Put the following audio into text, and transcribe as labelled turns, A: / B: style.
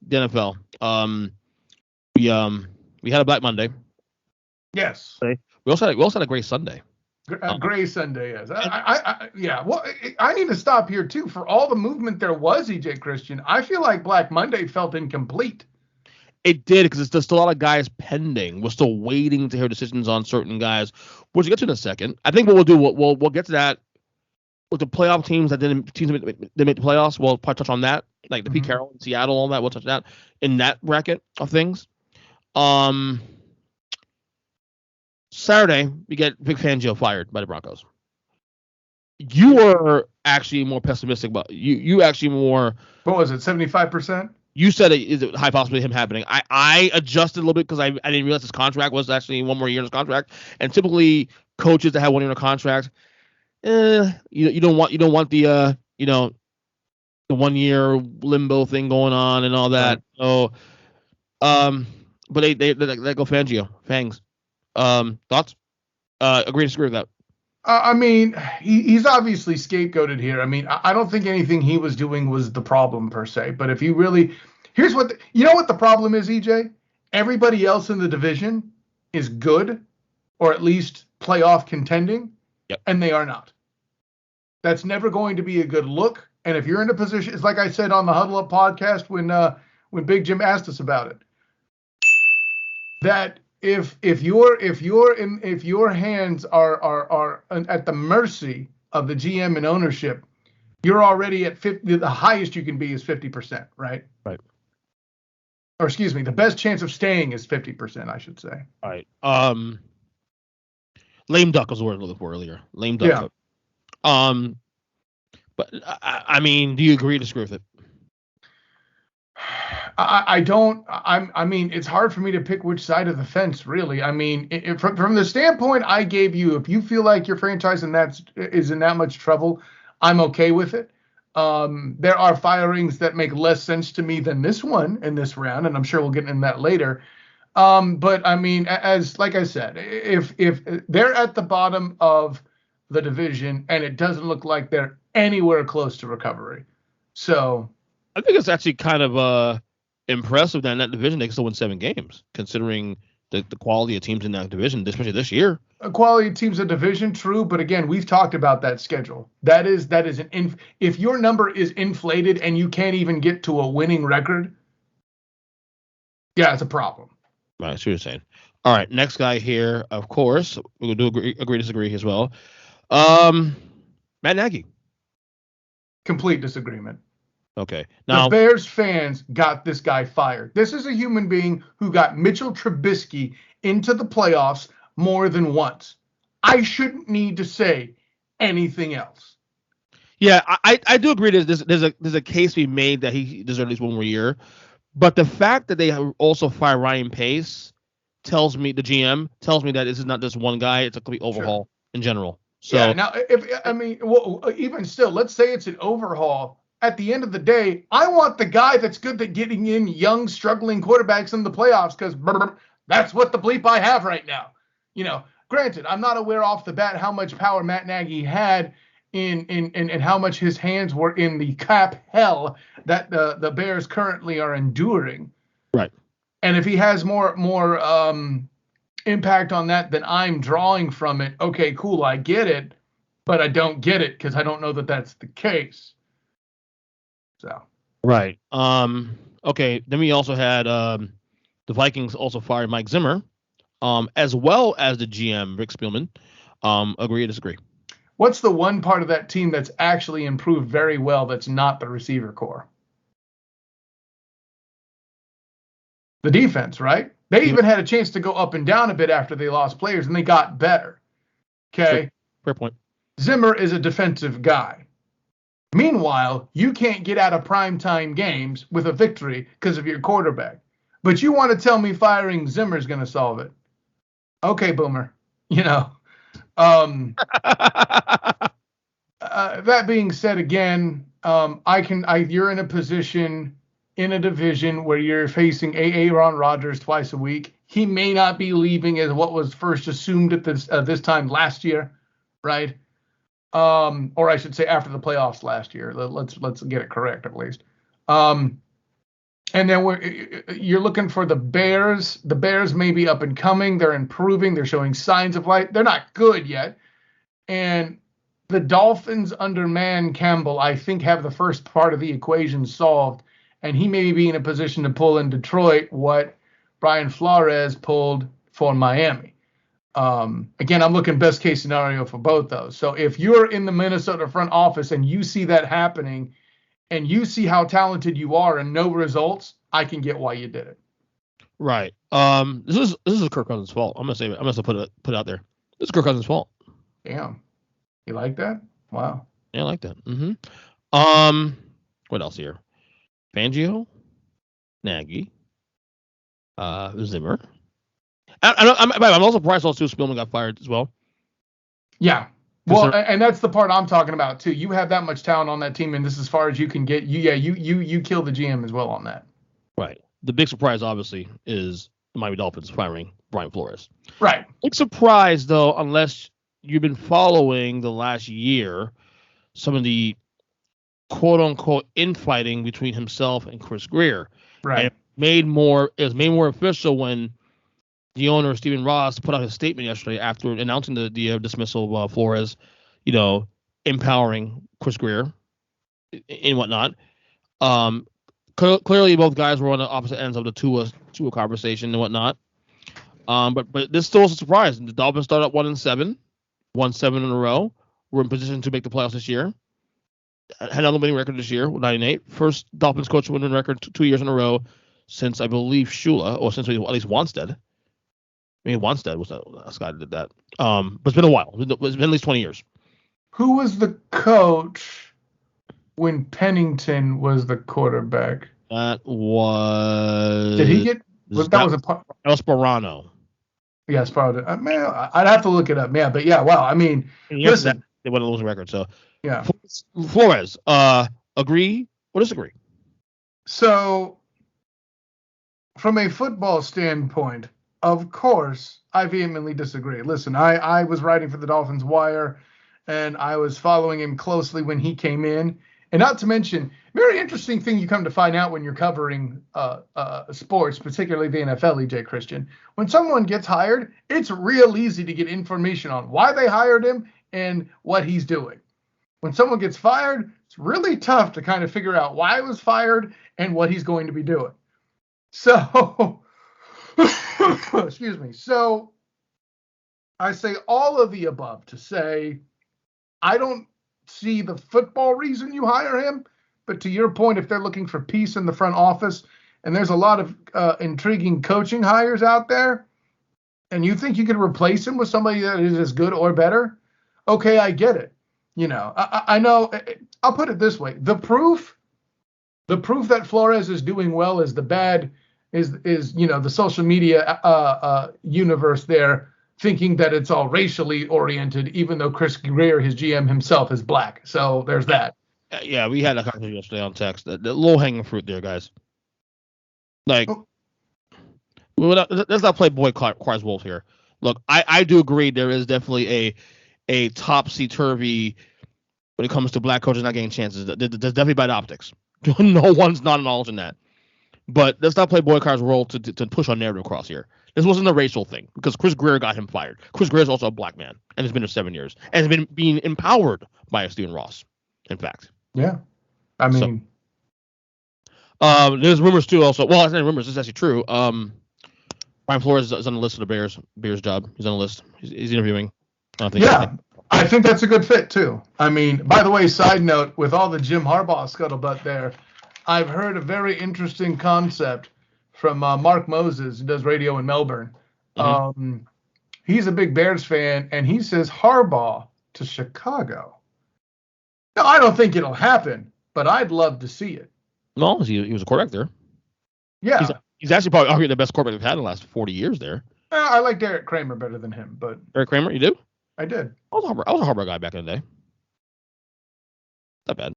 A: the NFL. We had a Black Monday.
B: Yes.
A: We also had a Gray Sunday.
B: Gray Sunday, yes. Yeah. Well, I need to stop here too. For all the movement there was, EJ Christian, I feel like Black Monday felt incomplete.
A: It did, because there's still a lot of guys pending. We're still waiting to hear decisions on certain guys, which we'll get to in a second. I think what we'll do, we'll get to that with the playoff teams that didn't make the playoffs. We'll probably touch on that, like the Pete Carroll in Seattle, all that. We'll touch that in that bracket of things. Saturday, we get Vic Fangio fired by the Broncos. You were actually more pessimistic about you actually more.
B: What was it, 75%?
A: You said it is a high possibility of him happening. I adjusted a little bit because I didn't realize his contract was actually one more year in his contract. And typically coaches that have 1 year in a contract, you don't want the the 1 year limbo thing going on and all that. Right. So but they go Fangio. Fangs. Thoughts? Agree to disagree with that?
B: I mean, he's obviously scapegoated here. I mean, I don't think anything he was doing was the problem per se. But if you really, here's what you know what the problem is, EJ? Everybody else in the division is good, or at least playoff contending, and they are not. That's never going to be a good look. And if you're in a position, it's like I said on the Huddle Up podcast when Big Jim asked us about it, that if your hands are at the mercy of the GM and ownership, you're already at 50. The highest you can be is 50%, right?
A: Right.
B: Or excuse me, the best chance of staying is 50%, I should say.
A: All right. Lame duck was the word I was looking for earlier. Lame duck. Yeah. But I mean, do you agree or disagree with it?
B: I don't. I mean, it's hard for me to pick which side of the fence, really. I mean, from the standpoint I gave you, if you feel like your franchise is in that much trouble, I'm okay with it. There are firings that make less sense to me than this one in this round, and I'm sure we'll get into that later. But I mean, like I said, if they're at the bottom of the division and it doesn't look like they're anywhere close to recovery, so
A: I think it's actually kind of impressive that in that division they can still win 7 games, considering the quality of teams in that division, especially this year.
B: Quality of teams in division, true, but again, we've talked about that schedule. That is if your number is inflated and you can't even get to a winning record, yeah, it's a problem.
A: Right, that's what you're saying. All right, next guy here, of course, we'll do agree disagree as well. Matt Nagy.
B: Complete disagreement.
A: Okay. Now,
B: the Bears fans got this guy fired. This is a human being who got Mitchell Trubisky into the playoffs more than once. I shouldn't need to say anything else.
A: Yeah, I do agree. There's a case to be made that he deserves at least 1 more year. But the fact that they also fire Ryan Pace tells me, the GM tells me that this is not just one guy. It's a complete overhaul in general. So
B: yeah, now, even still, let's say it's an overhaul. At the end of the day, I want the guy that's good at getting in young, struggling quarterbacks in the playoffs, because that's what the bleep I have right now. You know, granted, I'm not aware off the bat how much power Matt Nagy had in how much his hands were in the cap hell that the Bears currently are enduring.
A: Right.
B: And if he has more impact on that than I'm drawing from it, okay, cool, I get it, but I don't get it because I don't know that that's the case. So
A: right. Okay. Then we also had the Vikings also fired Mike Zimmer, as well as the GM Rick Spielman. Agree or disagree?
B: What's the one part of that team that's actually improved very well that's not the receiver core? The defense, right? They even had a chance to go up and down a bit after they lost players, and they got better. Okay?
A: Sure. Fair point.
B: Zimmer is a defensive guy. Meanwhile, you can't get out of primetime games with a victory because of your quarterback. But you want to tell me firing Zimmer is going to solve it. Okay, Boomer. You know. That being said, again, you're in a position in a division where you're facing Aaron Rodgers twice a week. He may not be leaving as what was first assumed at this time last year, right? Or I should say after the playoffs last year. Let's get it correct at least. And then you're looking for the Bears. The Bears may be up and coming. They're improving. They're showing signs of life. They're not good yet. And the Dolphins under Man Campbell, I think, have the first part of the equation solved. And he may be in a position to pull in Detroit what Brian Flores pulled for Miami. Again, I'm looking best case scenario for both those. So if you're in the Minnesota front office and you see that happening and you see how talented you are and no results, I can get why you did it.
A: Right. This is Kirk Cousins' fault. I'm gonna put it out there. This is Kirk Cousins' fault.
B: Damn. You like that? Wow.
A: Yeah, I like that. What else here? Fangio, Nagy, Zimmer. I'm also surprised also Spielman got fired as well.
B: Yeah. Well, and that's the part I'm talking about too. You have that much talent on that team, and this is as far as you can get. You kill the GM as well on that.
A: Right. The big surprise, obviously, is the Miami Dolphins firing Brian Flores.
B: Right.
A: Big surprise, though, unless you've been following the last year, some of the quote unquote infighting between himself and Chris Greer.
B: Right.
A: And it was made more official when the owner, Stephen Ross, put out his statement yesterday after announcing the dismissal of Flores, empowering Chris Greer and whatnot. Clearly, both guys were on the opposite ends of the Tua conversation and whatnot. But this still is a surprise. The Dolphins started at 1-7, won 7 in a row. We're in position to make the playoffs this year. Had another winning record this year with 9-8. First Dolphins coach winning record 2 years in a row since I believe Shula, or since at least Wanstead. I mean, Wanstead was that guy that did that. But it's been a while. It's been at least 20 years.
B: Who was the coach when Pennington was the quarterback?
A: That was.
B: Did he get? That
A: was Sparano.
B: Yeah, Sparano. Man, I'd have to look it up. Yeah, but yeah, wow. I mean, listen,
A: they won a losing record. So
B: yeah,
A: Flores. Agree or disagree?
B: So, from a football standpoint, of course, I vehemently disagree. Listen, I was writing for the Dolphins Wire, and I was following him closely when he came in. And not to mention, very interesting thing you come to find out when you're covering sports, particularly the NFL, EJ Christian. When someone gets hired, it's real easy to get information on why they hired him and what he's doing. When someone gets fired, it's really tough to kind of figure out why he was fired and what he's going to be doing. So, excuse me. So, I say all of the above to say, I don't see the football reason you hire him, but to your point, if they're looking for peace in the front office, and there's a lot of intriguing coaching hires out there, and you think you could replace him with somebody that is as good or better, okay, I get it. I know. I'll put it this way: the proof that Flores is doing well is the social media universe there, thinking that it's all racially oriented, even though Chris Greer, his GM himself, is black. So there's that.
A: Yeah, we had a conversation yesterday on text. The low-hanging fruit there, guys. Like, let's not play boy cries wolf here. Look, I do agree there is definitely a topsy-turvy when it comes to black coaches not getting chances. There's definitely bad optics. No one's not acknowledging that. But let's not play boy cars role to push our narrative across here. This wasn't a racial thing because Chris Greer got him fired. Chris Greer is also a black man and has been there 7 years and has been being empowered by Stephen Ross, in fact.
B: Yeah. I mean.
A: So, there's rumors too also. Well, it's not rumors. It's actually true. Brian Flores is on the list of the Bears job. He's on the list. He's interviewing.
B: I think that's a good fit too. I mean, by the way, side note, with all the Jim Harbaugh scuttlebutt there, I've heard a very interesting concept from Mark Moses, who does radio in Melbourne. Mm-hmm. He's a big Bears fan, and he says Harbaugh to Chicago. Now, I don't think it'll happen, but I'd love to see it.
A: No, he was a quarterback there.
B: Yeah.
A: He's actually probably arguably the best quarterback we've had in the last 40 years there.
B: I like Derek Kramer better than him, but
A: Derek Kramer, you do?
B: I did.
A: I was a Harbaugh guy back in the day. Not bad.